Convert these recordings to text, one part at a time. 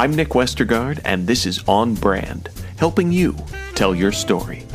I'm Nick Westergaard, and this is On Brand, helping you tell your story.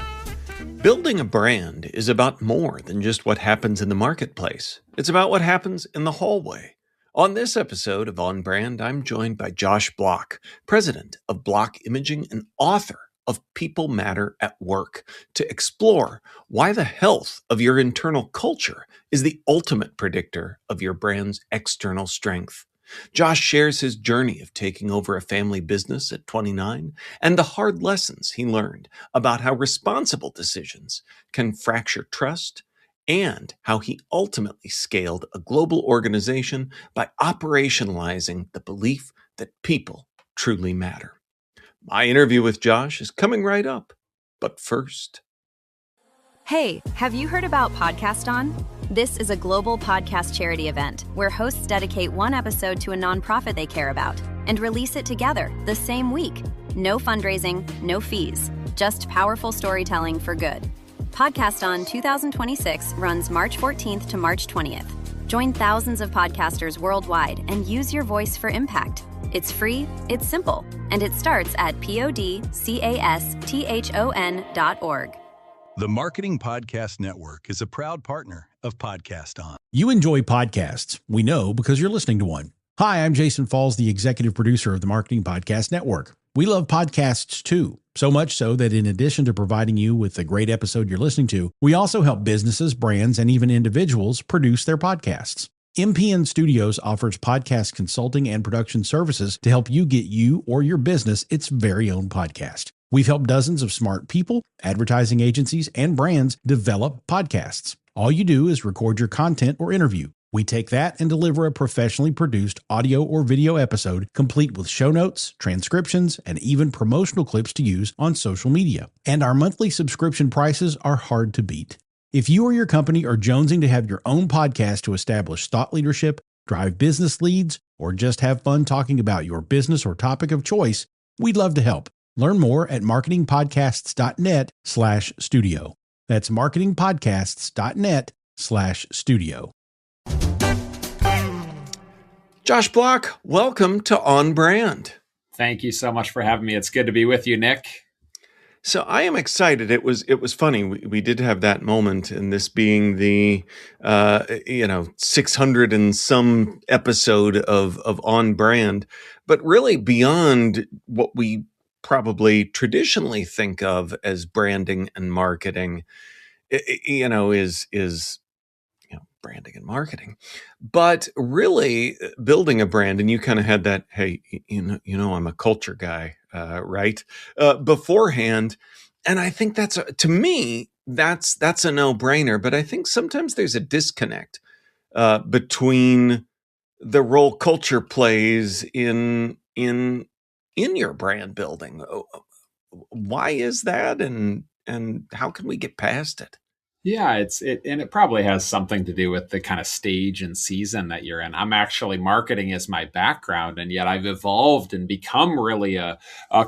Building a brand is about more than just what happens in the marketplace. It's about what happens in the hallway. On this episode of On Brand, I'm joined by Josh Block, president of Block Imaging and author of People Matter at Work, to explore why the health of your internal culture is the ultimate predictor of your brand's external strength. Josh shares his journey of taking over a family business at 29 and the hard lessons he learned about how responsible decisions can fracture trust, and how he ultimately scaled a global organization by operationalizing the belief that people truly matter. My interview with Josh is coming right up, but first... Hey, have you heard about Podcast On? This is a global podcast charity event where hosts dedicate one episode to a nonprofit they care about and release it together the same week. No fundraising, no fees, just powerful storytelling for good. Podcast On 2026 runs March 14th to March 20th. Join thousands of podcasters worldwide and use your voice for impact. It's free, it's simple, and it starts at podcaston.org. The Marketing Podcast Network is a proud partner of Podcast On. You enjoy podcasts. We know because you're listening to one. Hi, I'm Jason Falls, the executive producer of the Marketing Podcast Network. We love podcasts too, so much so that in addition to providing you with the great episode you're listening to, we also help businesses, brands, and even individuals produce their podcasts. MPN Studios offers podcast consulting and production services to help you get you or your business its very own podcast. We've helped dozens of smart people, advertising agencies, and brands develop podcasts. All you do is record your content or interview. We take that and deliver a professionally produced audio or video episode, complete with show notes, transcriptions, and even promotional clips to use on social media. And our monthly subscription prices are hard to beat. If you or your company are jonesing to have your own podcast to establish thought leadership, drive business leads, or just have fun talking about your business or topic of choice, we'd love to help. Learn more at marketingpodcasts.net/studio. That's marketingpodcasts.net/studio. Josh Block, welcome to On Brand. Thank you so much for having me. It's good to be with you, Nick. So I am excited. It was funny. We did have that moment, and this being the 600 and some episode of On Brand, but really beyond what we probably traditionally think of as branding and marketing, is branding and marketing, but really building a brand. And you kind of had that, hey, I'm a culture guy, right? Beforehand. And I think that's to me, that's a no-brainer. But I think sometimes there's a disconnect between the role culture plays in your brand building. Why is that, and how can we get past it? Yeah, it probably has something to do with the kind of stage and season that you're in. I'm actually marketing as my background, and yet I've evolved and become really a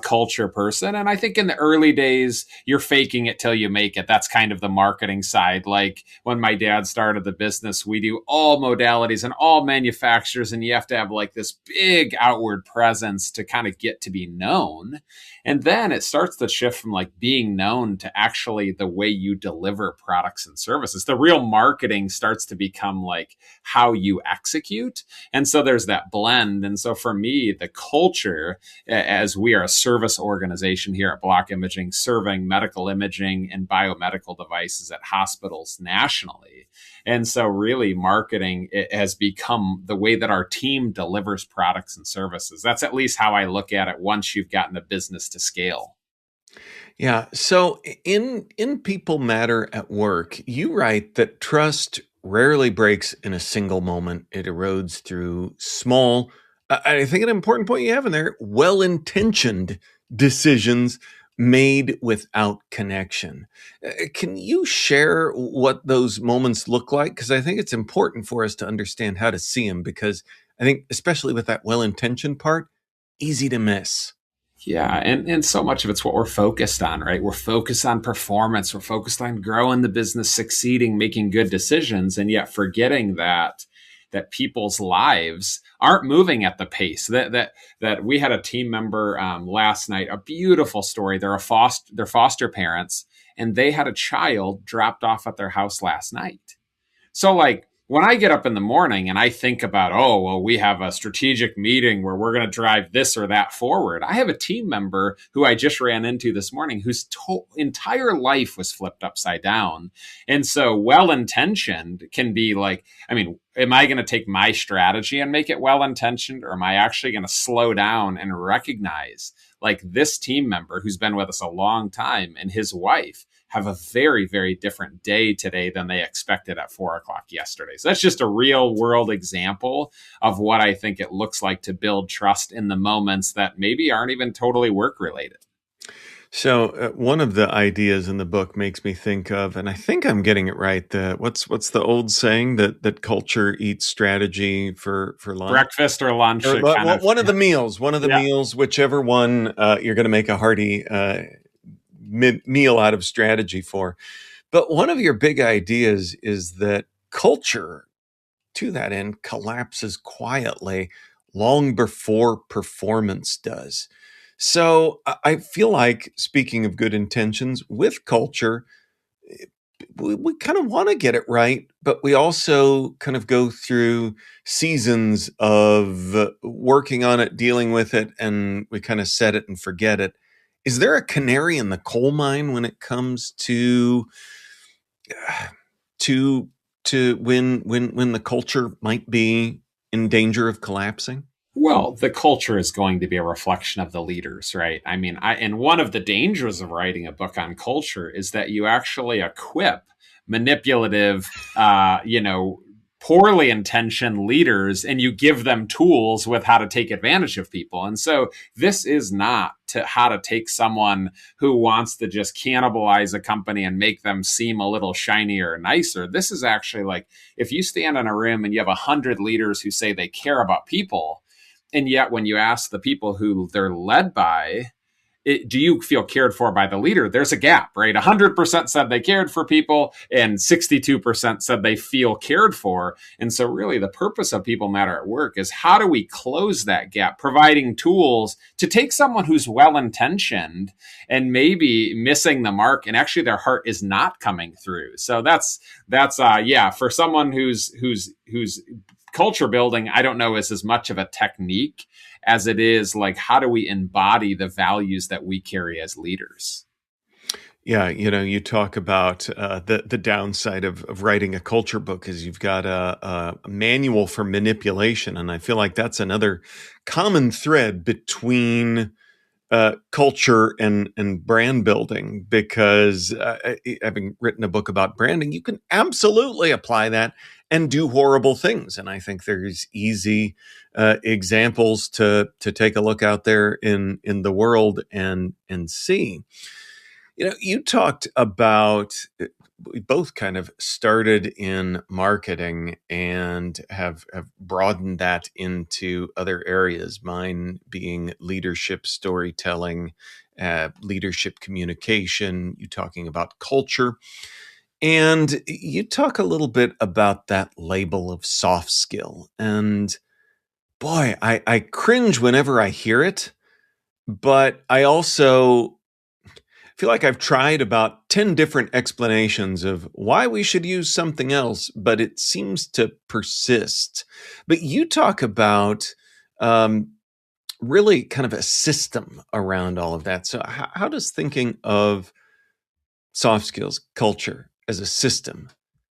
culture person. And I think in the early days, you're faking it till you make it. That's kind of the marketing side. Like when my dad started the business, we do all modalities and all manufacturers, and you have to have like this big outward presence to kind of get to be known. And then it starts to shift from like being known to actually the way you deliver products and services. The real marketing starts to become like how you execute. And so there's that blend. And so for me, the culture, as we are a service organization here at Block Imaging, serving medical imaging and biomedical devices at hospitals nationally. And so really marketing, it has become the way that our team delivers products and services. That's at least how I look at it once you've gotten the business to scale. Yeah. So in People Matter at Work, you write that trust rarely breaks in a single moment. It erodes through small, I think an important point you have in there, well-intentioned decisions made without connection. Can you share what those moments look like? Because I think it's important for us to understand how to see them, because I think especially with that well-intentioned part, easy to miss. Yeah. And so much of it's what we're focused on, right? We're focused on performance. We're focused on growing the business, succeeding, making good decisions, and yet forgetting that that people's lives aren't moving at the pace that we had a team member last night, a beautiful story. They're foster parents, and they had a child dropped off at their house last night. So like when I get up in the morning and I think about, oh, well, we have a strategic meeting where we're going to drive this or that forward. I have a team member who I just ran into this morning whose entire life was flipped upside down. And so well-intentioned can be like, I mean, am I going to take my strategy and make it well-intentioned, or am I actually going to slow down and recognize like this team member who's been with us a long time and his wife have a very, very different day today than they expected at 4 o'clock yesterday. So that's just a real world example of what I think it looks like to build trust in the moments that maybe aren't even totally work related. So one of the ideas in the book makes me think of, and I think I'm getting it right, what's the old saying that culture eats strategy for lunch? Breakfast or lunch. Or, one of the meals, whichever one you're going to make a hearty meal out of strategy for. But one of your big ideas is that culture, to that end, collapses quietly long before performance does. So I feel like, speaking of good intentions, with culture, we kind of want to get it right, but we also kind of go through seasons of working on it, dealing with it, and we kind of set it and forget it. Is there a canary in the coal mine when it comes to when the culture might be in danger of collapsing? Well, the culture is going to be a reflection of the leaders, right? I mean, and one of the dangers of writing a book on culture is that you actually equip manipulative, poorly intentioned leaders, and you give them tools with how to take advantage of people. And so this is not how to take someone who wants to just cannibalize a company and make them seem a little shinier or nicer. This is actually like, if you stand in a room and you have 100 leaders who say they care about people, and yet when you ask the people who they're led by, do you feel cared for by the leader? There's a gap, right? 100% said they cared for people and 62% said they feel cared for. And so really the purpose of People Matter at Work is, how do we close that gap, providing tools to take someone who's well-intentioned and maybe missing the mark, and actually their heart is not coming through. So that's for someone who's culture building, I don't know, is as much of a technique as it is like, how do we embody the values that we carry as leaders? Yeah, you talk about the downside of writing a culture book is you've got a manual for manipulation, and I feel like that's another common thread between culture and brand building, because having written a book about branding, you can absolutely apply that and do horrible things. And I think there's easy examples to take a look out there in the world and see. You talked about, we both kind of started in marketing and have broadened that into other areas, mine being leadership storytelling, leadership communication, you talking about culture. And you talk a little bit about that label of soft skill. And boy, I cringe whenever I hear it, but I also feel like I've tried about 10 different explanations of why we should use something else, but it seems to persist. But you talk about really kind of a system around all of that. So how does thinking of soft skills, culture as a system,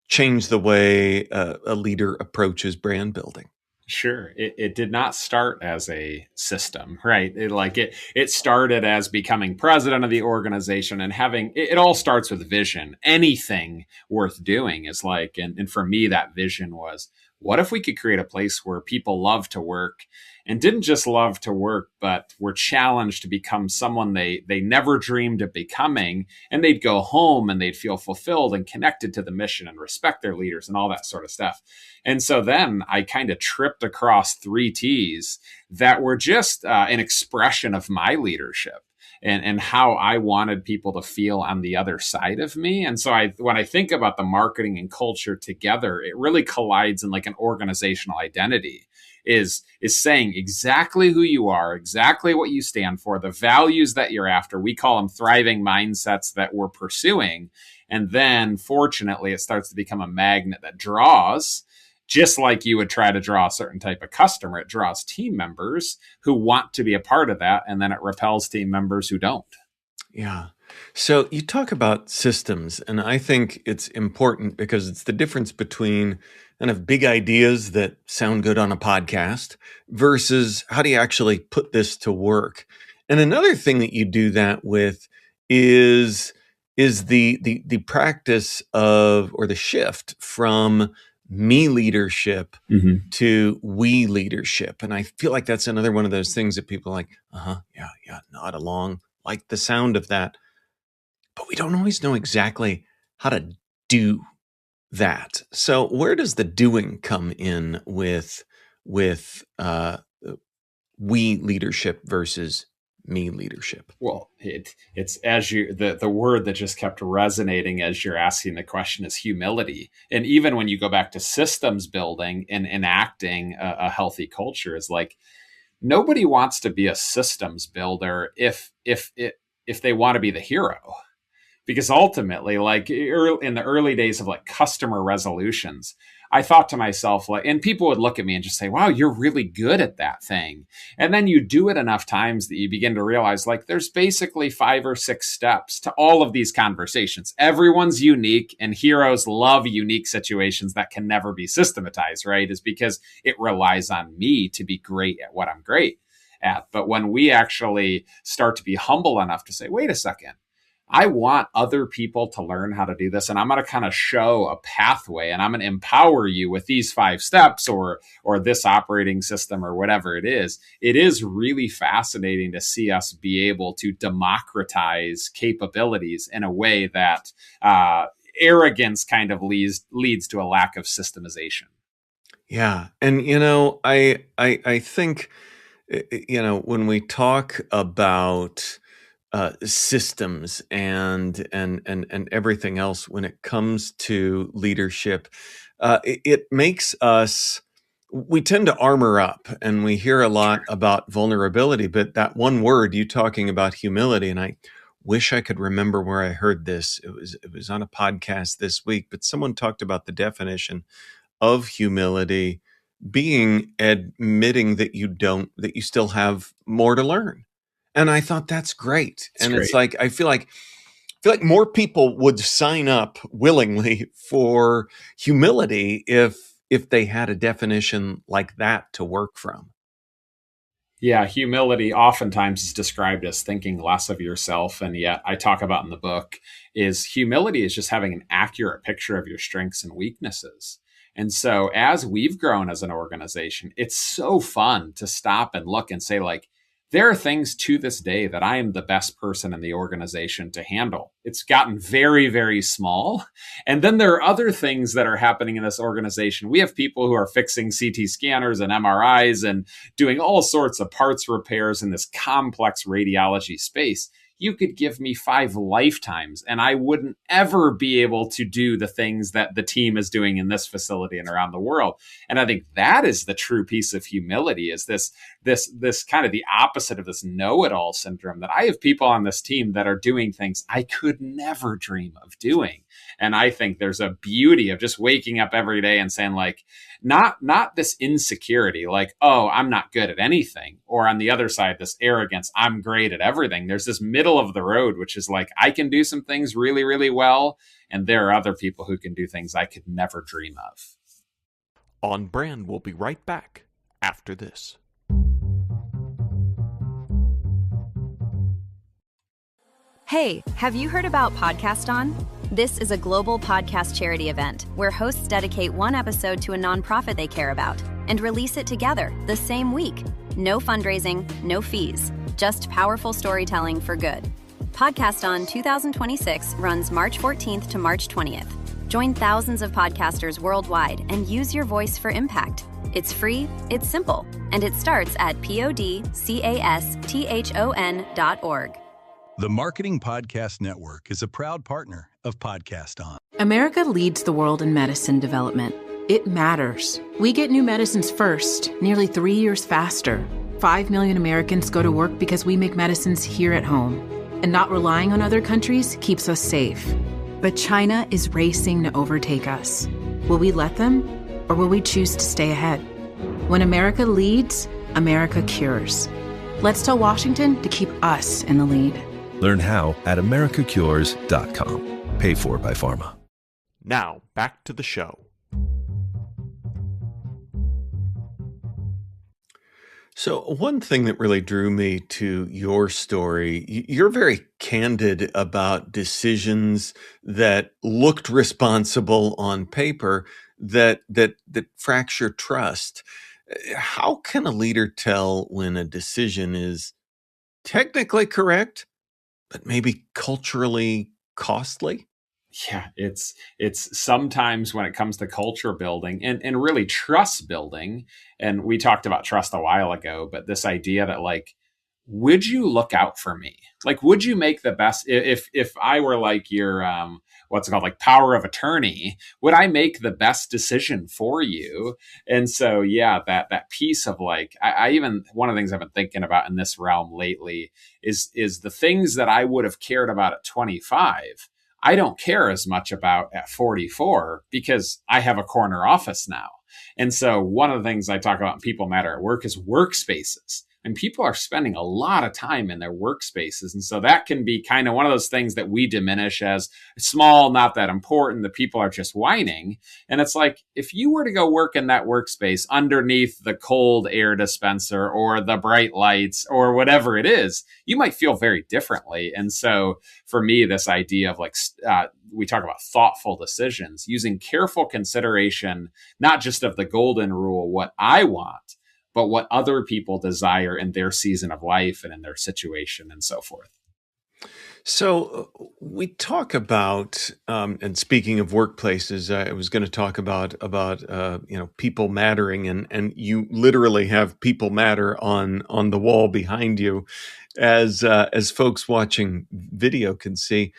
change the way a leader approaches brand building? Sure. It did not start as a system, right? It started as becoming president of the organization and having, it all starts with vision. Anything worth doing is like, and for me, that vision was, what if we could create a place where people love to work and didn't just love to work, but were challenged to become someone they never dreamed of becoming, and they'd go home and they'd feel fulfilled and connected to the mission and respect their leaders and all that sort of stuff. And so then I kind of tripped across 3 T's that were just an expression of my leadership. and how I wanted people to feel on the other side of me. And so when I think about the marketing and culture together, it really collides in like an organizational identity. Is saying exactly who you are, exactly what you stand for, the values that you're after. We call them thriving mindsets that we're pursuing. And then fortunately, it starts to become a magnet that draws, just like you would try to draw a certain type of customer. It draws team members who want to be a part of that. And then it repels team members who don't. Yeah. So you talk about systems, and I think it's important because it's the difference between kind of big ideas that sound good on a podcast versus how do you actually put this to work. And another thing that you do that with is the practice of, or the shift from me leadership to we leadership. And I feel like that's another one of those things that people are like, yeah, nod along, like the sound of that. But we don't always know exactly how to do that. So where does the doing come in with we leadership versus me leadership? Well, it's as you the word that just kept resonating as you're asking the question is humility. And even when you go back to systems building and enacting a healthy culture, is like nobody wants to be a systems builder if they want to be the hero. Because ultimately, like in the early days of like customer resolutions, I thought to myself, like, and people would look at me and just say, wow, you're really good at that thing. And then you do it enough times that you begin to realize like there's basically 5 or 6 steps to all of these conversations. Everyone's unique, and heroes love unique situations that can never be systematized, right? Is because it relies on me to be great at what I'm great at. But when we actually start to be humble enough to say, wait a second, I want other people to learn how to do this, and I'm going to kind of show a pathway, and I'm going to empower you with these 5 steps or this operating system or whatever it is. It is really fascinating to see us be able to democratize capabilities in a way that arrogance kind of leads to a lack of systemization. Yeah, and I think when we talk about systems and everything else when it comes to leadership, it makes us, we tend to armor up, and we hear a lot about vulnerability, but that one word you talking about humility, and I wish I could remember where I heard this. It was on a podcast this week, but someone talked about the definition of humility being admitting that you still have more to learn. And I thought that's great. It's like, I feel like more people would sign up willingly for humility if they had a definition like that to work from. Yeah, humility oftentimes is described as thinking less of yourself. And yet I talk about in the book is humility is just having an accurate picture of your strengths and weaknesses. And so as we've grown as an organization, it's so fun to stop and look and say, like, there are things to this day that I am the best person in the organization to handle. It's gotten very, very small. And then there are other things that are happening in this organization. We have people who are fixing CT scanners and MRIs and doing all sorts of parts repairs in this complex radiology space. You could give me 5 lifetimes and I wouldn't ever be able to do the things that the team is doing in this facility and around the world. And I think that is the true piece of humility, is this kind of the opposite of this know-it-all syndrome, that I have people on this team that are doing things I could never dream of doing. And I think there's a beauty of just waking up every day and saying, like, not this insecurity, like, oh, I'm not good at anything. Or on the other side, this arrogance, I'm great at everything. There's this middle of the road, which is like, I can do some things really, really well. And there are other people who can do things I could never dream of. On Brand, we'll be right back after this. Hey, have you heard about Podcast On? This is a global podcast charity event where hosts dedicate one episode to a nonprofit they care about and release it together the same week. No fundraising, no fees, just powerful storytelling for good. Podcast On 2026 runs March 14th to March 20th. Join thousands of podcasters worldwide and use your voice for impact. It's free, it's simple, and it starts at podcaston.org. The Marketing Podcast Network is a proud partner of Podcast On. America leads the world in medicine development. It matters. We get new medicines first, nearly 3 years faster. 5 million Americans go to work because we make medicines here at home. And not relying on other countries keeps us safe. But China is racing to overtake us. Will we let them, or will we choose to stay ahead? When America leads, America cures. Let's tell Washington to keep us in the lead. Learn how at americacures.com. Paid for by pharma. Now, back to the show. So one thing that really drew me to your story, you're very candid about decisions that looked responsible on paper that fracture trust. How can a leader tell when a decision is technically correct, but maybe culturally costly? Yeah, it's sometimes when it comes to culture building and really trust building, and we talked about trust a while ago, but this idea that like, would you look out for me? Like, would you make the best, if I were like your what's it called, like power of attorney, would I make the best decision for you? And so yeah, that piece of like, I even, one of the things I've been thinking about in this realm lately is the things that I would have cared about at 25. I don't care as much about at 44 because I have a corner office now. And so one of the things I talk about in People Matter at Work is workspaces. And people are spending a lot of time in their workspaces. And so that can be kind of one of those things that we diminish as small, not that important. The people are just whining. And it's like, if you were to go work in that workspace underneath the cold air dispenser or the bright lights or whatever it is, you might feel very differently. And so for me, this idea of like, we talk about thoughtful decisions, using careful consideration, not just of the golden rule, what I want, but what other people desire in their season of life and in their situation and so forth. So we talk about, and speaking of workplaces, I was going to talk about people mattering, and you literally have people matter on the wall behind you, as folks watching video can see.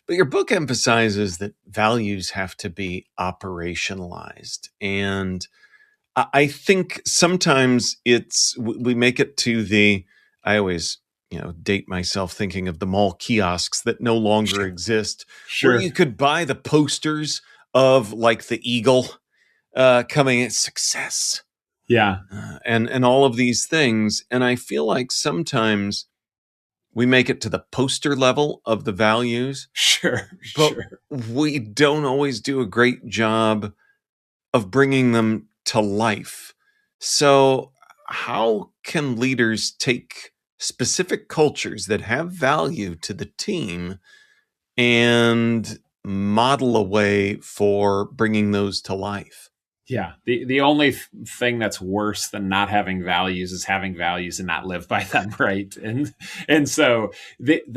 But your book emphasizes that values have to be operationalized, and I think sometimes we make it to I always, date myself thinking of the mall kiosks that no longer exist, where you could buy the posters of like the eagle coming at success. Yeah. And all of these things. And I feel like sometimes we make it to the poster level of the values. But we don't always do a great job of bringing them to life. So how can leaders take specific cultures that have value to the team and model a way for bringing those to life? Yeah. The only thing that's worse than not having values is having values and not live by them, right? And so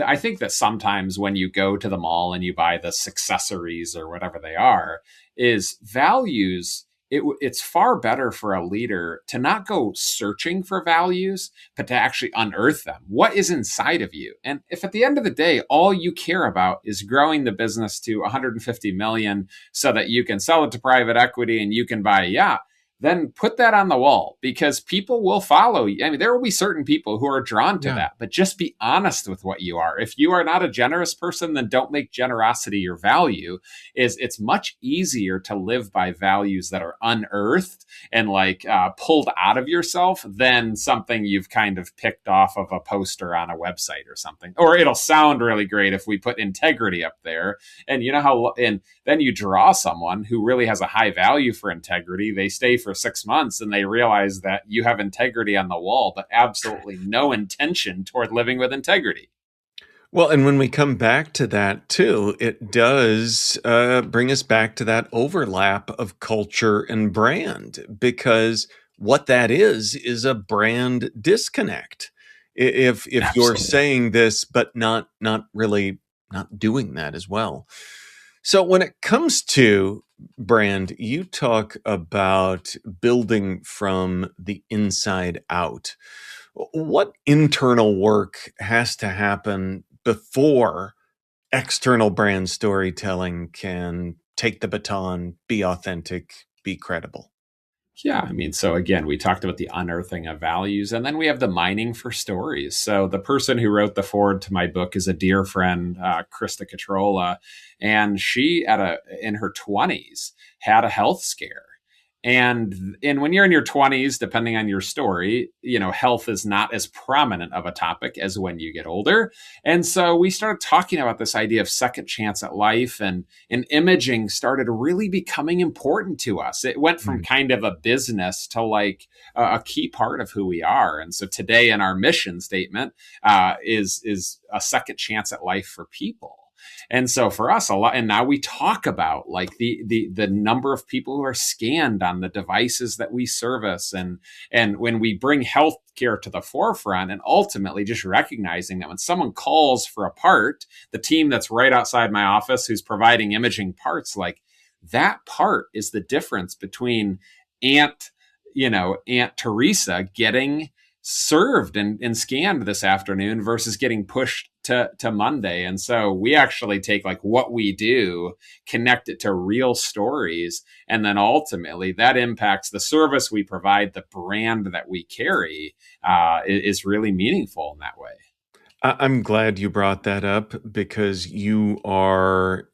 I think that sometimes when you go to the mall and you buy the accessories or whatever they are, is values. It's far better for a leader to not go searching for values, but to actually unearth them. What is inside of you? And if at the end of the day, all you care about is growing the business to 150 million so that you can sell it to private equity and you can buy a yacht, then put that on the wall, because people will follow you. I mean, there will be certain people who are drawn to that, but just be honest with what you are. If you are not a generous person, then don't make generosity your value. It's much easier to live by values that are unearthed and like pulled out of yourself than something you've kind of picked off of a poster on a website or something. Or it'll sound really great if we put integrity up there. And you know how, and then you draw someone who really has a high value for integrity. They stay for 6 months and they realize that you have integrity on the wall, but absolutely no intention toward living with integrity. Well, and when we come back to that too, it does bring us back to that overlap of culture and brand, because what that is a brand disconnect. If you're saying this, but not really not doing that as well. So when it comes to brand, you talk about building from the inside out. What internal work has to happen before external brand storytelling can take the baton, be authentic, be credible? Yeah, I mean, so again, we talked about the unearthing of values, and then we have the mining for stories. So the person who wrote the foreword to my book is a dear friend, Krista Catrola, and she in her 20s had a health scare. And when you're in your 20s, depending on your story, health is not as prominent of a topic as when you get older. And so we started talking about this idea of second chance at life, and imaging started really becoming important to us. It went from kind of a business to like a key part of who we are. And so today in our mission statement is a second chance at life for people. And so for us, a lot, and now we talk about like the number of people who are scanned on the devices that we service, and when we bring healthcare to the forefront, and ultimately just recognizing that when someone calls for a part, the team that's right outside my office who's providing imaging parts, like that part is the difference between Aunt Teresa getting served and scanned this afternoon versus getting pushed to Monday. And so we actually take like what we do, connect it to real stories, and then ultimately that impacts the service we provide, the brand that we carry is really meaningful in that way. I'm glad you brought that up, because you are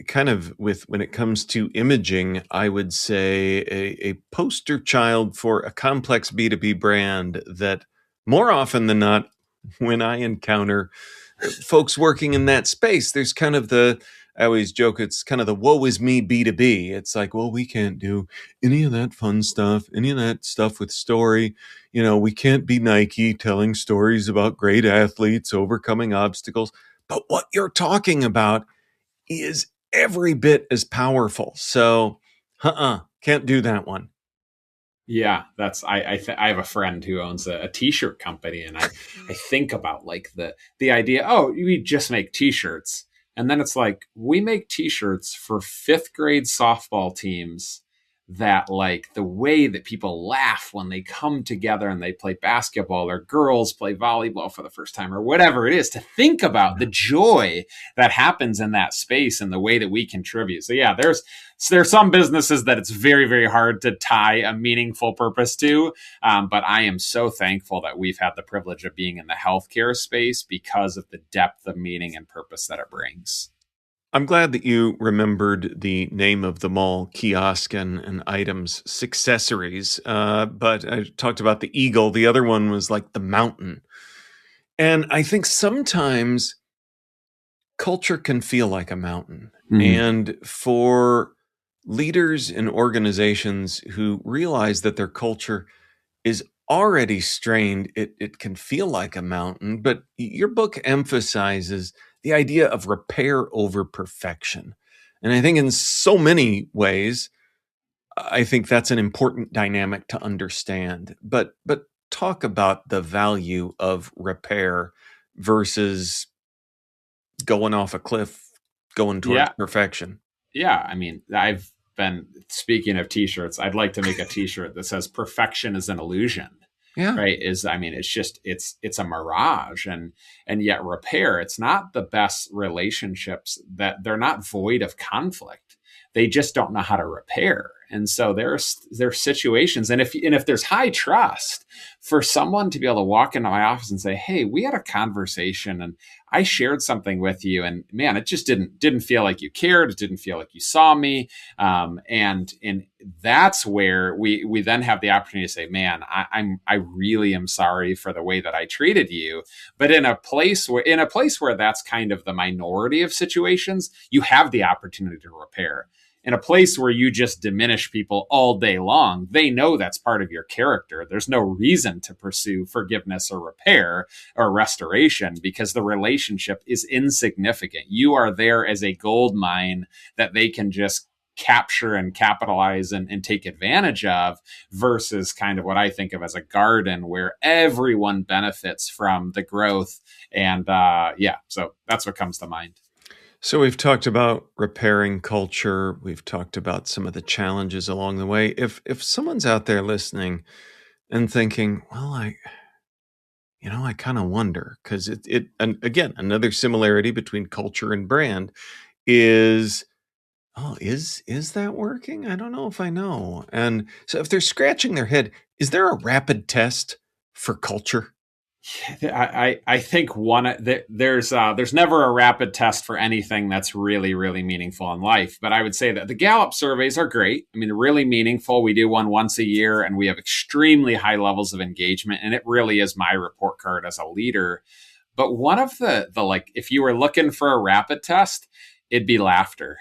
kind of, when it comes to imaging, I would say a poster child for a complex B2B brand that more often than not, when I encounter folks working in that space, there's kind of I always joke, it's kind of the woe is me B2B. It's like, well, we can't do any of that fun stuff, any of that stuff with story. We can't be Nike telling stories about great athletes overcoming obstacles. But what you're talking about is every bit as powerful. So, can't do that one. Yeah, I have a friend who owns a t-shirt company, and I think about like the idea, oh, we just make t-shirts. And then it's like, we make t-shirts for 5th grade softball teams that like the way that people laugh when they come together and they play basketball, or girls play volleyball for the first time, or whatever it is, to think about the joy that happens in that space and the way that we contribute. So yeah, there's some businesses that it's very, very hard to tie a meaningful purpose to. But I am so thankful that we've had the privilege of being in the healthcare space because of the depth of meaning and purpose that it brings. I'm glad that you remembered the name of the mall kiosk and items, Successories. But I talked about the eagle. The other one was like the mountain. And I think sometimes culture can feel like a mountain. Mm-hmm. And for leaders in organizations who realize that their culture is already strained, it can feel like a mountain. But your book emphasizes the idea of repair over perfection. And I think in so many ways, I think that's an important dynamic to understand. But talk about the value of repair versus going off a cliff, going towards perfection. Yeah, I mean, I've been, speaking of t-shirts, I'd like to make a t-shirt that says perfection is an illusion. Yeah. Right. It's just, it's a mirage, and yet repair, it's not the best relationships, that they're not void of conflict. They just don't know how to repair. And so there's situations. And if there's high trust, for someone to be able to walk into my office and say, hey, we had a conversation and I shared something with you, and man, it just didn't feel like you cared. It didn't feel like you saw me. And that's where we then have the opportunity to say, man, I really am sorry for the way that I treated you. But in a place where that's kind of the minority of situations, you have the opportunity to repair. In a place where you just diminish people all day long, they know that's part of your character. There's no reason to pursue forgiveness or repair or restoration, because the relationship is insignificant. You are there as a gold mine that they can just capture and capitalize and take advantage of, versus kind of what I think of as a garden where everyone benefits from the growth. And so that's what comes to mind. So we've talked about repairing culture. We've talked about some of the challenges along the way. If someone's out there listening and thinking, well, I kind of wonder because and again, another similarity between culture and brand is, oh, is that working? I don't know if I know. And so if they're scratching their head, is there a rapid test for culture? I think there's never a rapid test for anything that's really, really meaningful in life. But I would say that the Gallup surveys are great. I mean, they're really meaningful. We do one once a year and we have extremely high levels of engagement. And it really is my report card as a leader. But one of the like, if you were looking for a rapid test, it'd be laughter,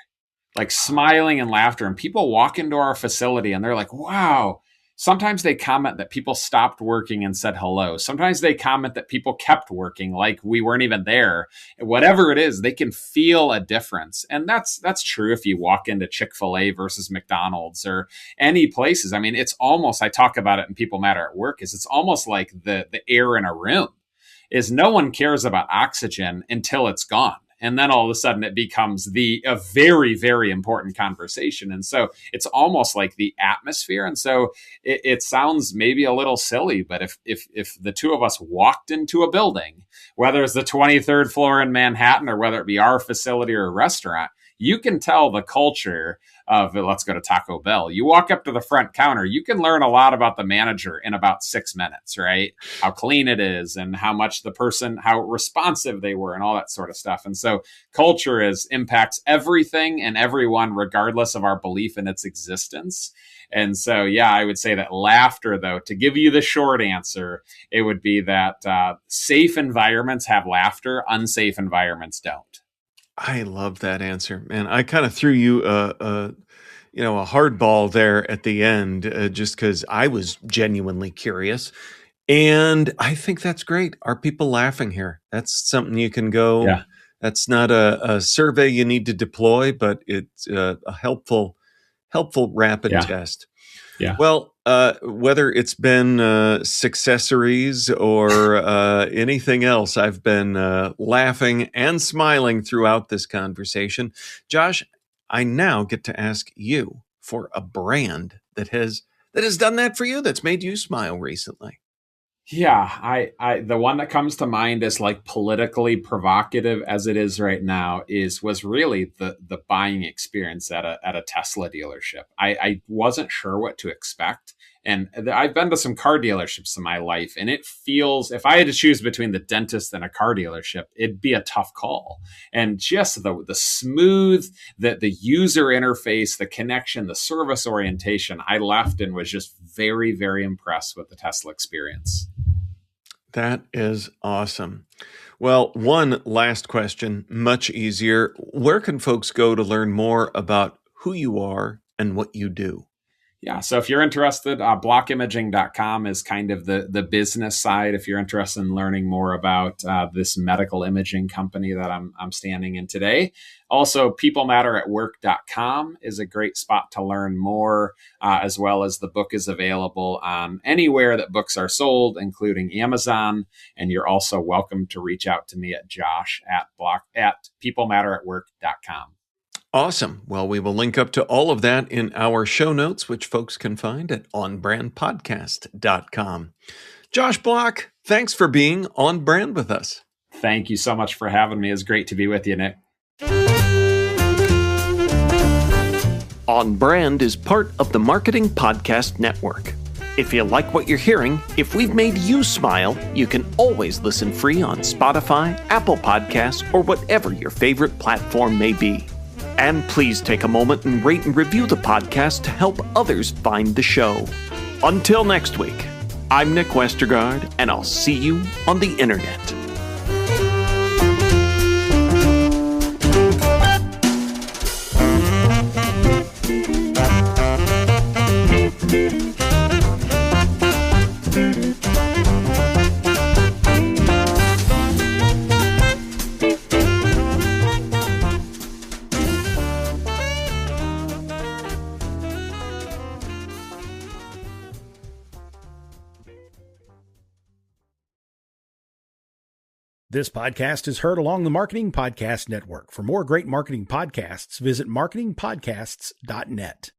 like smiling and laughter. And people walk into our facility and they're like, wow. Sometimes they comment that people stopped working and said hello. Sometimes they comment that people kept working like we weren't even there. Whatever it is, they can feel a difference. And that's true if you walk into Chick-fil-A versus McDonald's or any places. I mean, it's almost, I talk about it in People Matter at Work, is it's almost like the air in a room is no one cares about oxygen until it's gone. And then all of a sudden it becomes a very, very important conversation. And so it's almost like the atmosphere. And so it sounds maybe a little silly, but if the two of us walked into a building, whether it's the 23rd floor in Manhattan or whether it be our facility or a restaurant, you can tell the culture of, let's go to Taco Bell. You walk up to the front counter, you can learn a lot about the manager in about 6 minutes, right? How clean it is and how much the person, how responsive they were and all that sort of stuff. And so culture impacts everything and everyone, regardless of our belief in its existence. And so, yeah, I would say that laughter, though, to give you the short answer, it would be that safe environments have laughter, unsafe environments don't. I love that answer, man. I kind of threw you a hardball there at the end, just because I was genuinely curious, and I think that's great. Are people laughing here? That's something you can go. Yeah. That's not a survey you need to deploy, but it's a helpful rapid test. Yeah. Well, whether it's been successories or anything else, I've been laughing and smiling throughout this conversation. Josh, I now get to ask you for a brand that has done that for you, that's made you smile recently. Yeah, I the one that comes to mind is like politically provocative as it is right now was really the buying experience at a Tesla dealership. I wasn't sure what to expect. And I've been to some car dealerships in my life, and it feels, if I had to choose between the dentist and a car dealership, it'd be a tough call. And just the smooth, the user interface, the connection, the service orientation, I left and was just very, very impressed with the Tesla experience. That is awesome. Well, one last question, much easier. Where can folks go to learn more about who you are and what you do? Yeah. So if you're interested, blockimaging.com is kind of the business side. If you're interested in learning more about this medical imaging company that I'm standing in today. Also, peoplematteratwork.com is a great spot to learn more, as well as the book is available anywhere that books are sold, including Amazon. And you're also welcome to reach out to me at josh@peoplematteratwork.com. Awesome. Well, we will link up to all of that in our show notes, which folks can find at onbrandpodcast.com. Josh Block, thanks for being on brand with us. Thank you so much for having me. It's great to be with you, Nick. On Brand is part of the Marketing Podcast Network. If you like what you're hearing, if we've made you smile, you can always listen free on Spotify, Apple Podcasts, or whatever your favorite platform may be. And please take a moment and rate and review the podcast to help others find the show. Until next week, I'm Nick Westergaard, and I'll see you on the internet. This podcast is heard along the Marketing Podcast Network. For more great marketing podcasts, visit marketingpodcasts.net.